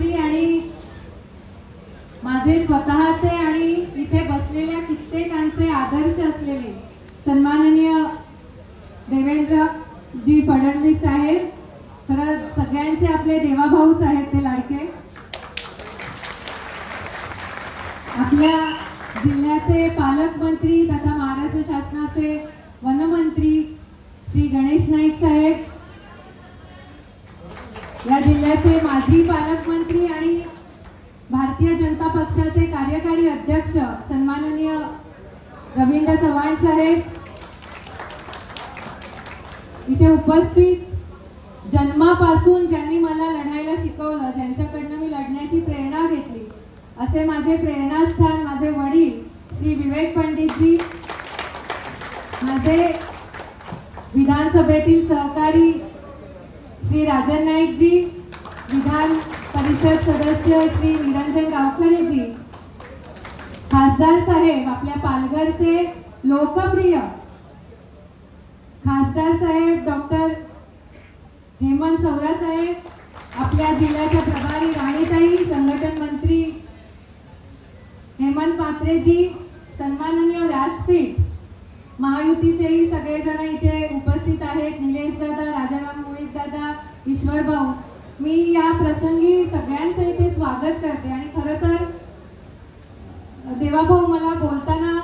मंत्री आणि माझे स्वतःचे आणि इथे बसलेल्या कित्येकांचे आदर्श असलेले सन्माननीय देवेंद्र जी फडणवीस साहेब, खरं सगळ्यांचे आपले देवाभाऊच आहेत ते लाडके. आपल्या जिल्ह्याचे पालकमंत्री तथा महाराष्ट्र शासनाचे वनमंत्री श्री गणेश नाईक साहेब, या जिल्ह्याचे माजी पालकमंत्री आणि भारतीय जनता पक्षाचे कार्यकारी अध्यक्ष सन्माननीय रवींद्र चव्हाण साहेब, इथे उपस्थित जन्मापासून ज्यांनी मला लढायला शिकवलं, ज्यांच्याकडनं मी लढण्याची प्रेरणा घेतली, असे माझे प्रेरणास्थान माझे वडील श्री विवेक पंडितजी, माझे विधानसभेतील सहकारी श्री राजन नाईकजी, विधान परिषद सदस्य श्री निरंजन गावखरेजी, खासदार साहेब, आपल्या पालघरचे लोकप्रिय खासदार साहेब डॉक्टर हेमंत सौरा साहेब, आपल्या जिल्ह्याच्या प्रभारी राणीताई, संघटन मंत्री हेमंत पात्रेजी, सन्माननीय व्यासपीठ महायुतीचेही सगळेजण इथे उपस्थित आहेत, निलेश दादा, राजाराम मोहित दादा, ईश्वर भाऊ, मी या प्रसंगी सगळ्यांचं इथे स्वागत करते. आणि खरं तर देवाभाऊ, मला बोलताना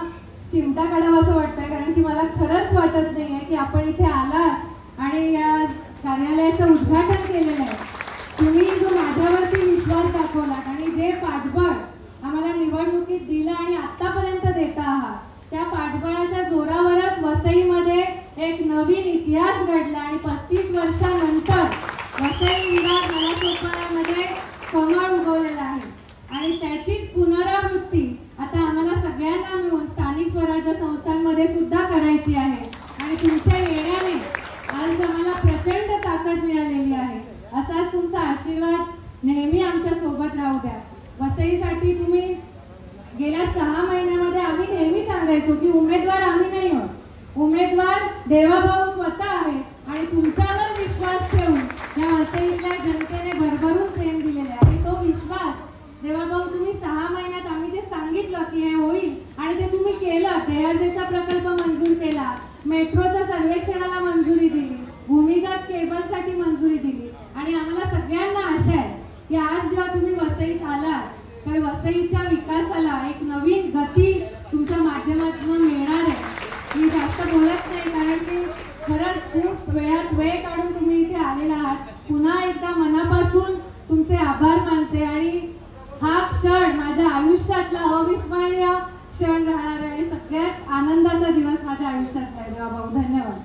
चिमटा काढावा असं वाटतंय, कारण की मला खरंच वाटत नाहीये की आपण इथे आलात आणि या कार्यालयाचं उद्घाटन केलेलं आहे. तुम्ही जो माझ्यावरती विश्वास दाखवलात आणि जे पाठबळ आम्हाला निवडणुकीत दिलं आणि आतापर्यंत देता आहात, त्या पाठबळाच्या जोरावरच वसईमध्ये एक नवीन इतिहास घडला आणि 35 वर्षानंतर वसई विभाग नालासोपारामध्ये कमळ उगवलेला आहे. आणि त्याचीच पुनरावृत्ती आता आम्हाला सगळ्यांना मिळून स्थानिक स्वराज्य संस्थांमध्ये सुद्धा करायची आहे. आणि तुमच्या येण्याने आज आम्हाला प्रचंड ताकद मिळालेली आहे. असाच तुमचा आशीर्वाद नेहमी आमच्या सोबत राहू द्या. वसईसाठी तुम्ही गेल्या 6 महिन्यामध्ये आम्ही नेहमी सांगायचो की उमेदवार आम्ही नाही आहोत, उमेदवार देवाभाऊ स्वतः आहे. आणि तुमच्यावर विश्वास ठेवून या वसईतल्या जनतेने भरभरून प्रेम दिलेले आहे. आणि तो विश्वास देवाभाऊ तुम्ही 6 महिन्यात आम्ही जे सांगितलं की हे होईल आणि ते तुम्ही केलं. देहर्जेचा प्रकल्प मंजूर केला, मेट्रोच्या सर्वेक्षणाला मंजुरी दिली, भूमिगत केबलसाठी मंजुरी दिली. आणि आम्हाला सगळ्यांना आशा आहे की आज जेव्हा तुम्ही वसईत आलात तर वसईच्या विकासाला एक नवीन गती तुमच्या माध्यमातून मिळणार आहे. मी जास्त बोलत नाही, कारण की खरंच खूप वेळात वेळ काढून तुम्ही इथे आलेला आहात. पुन्हा एकदा मनापासून तुमचे आभार मानते. आणि हा क्षण माझ्या आयुष्यातला अविस्मरणीय क्षण राहणार आहे आणि सगळ्यात आनंदाचा दिवस माझ्या आयुष्यातला आहे. देवाभाऊ, धन्यवाद.